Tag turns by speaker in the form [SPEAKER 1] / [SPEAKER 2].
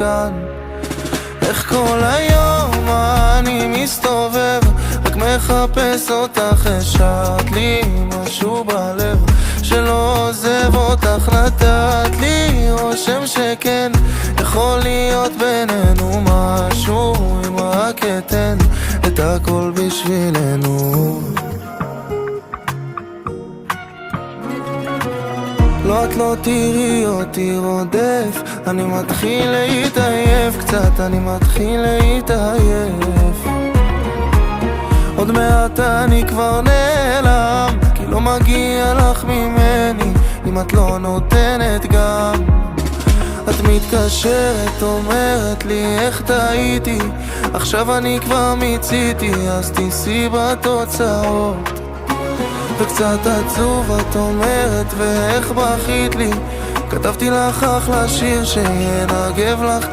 [SPEAKER 1] כאן. איך כל היום אני מסתובב, רק מחפש אותך, השארת לי משהו בלב שלא עוזב אותך, נתת לי רושם שכן יכול להיות בינינו משהו, אם רק אתן את הכל בשבילנו. לא, את לא תראי אותי רודף, אני מתחיל להתעייף קצת, אני מתחיל להתעייף. עוד מעט אני כבר נעלם, כי לא מגיע לך ממני אם את לא נותנת גם. את מתקשרת, אומרת לי איך טעיתי, עכשיו אני כבר מיציתי, אז תיסי בתוצאות. וקצת עצוב את אומרת ואיך בכית לי, כתבתי לך אחלה שיר שינגב לך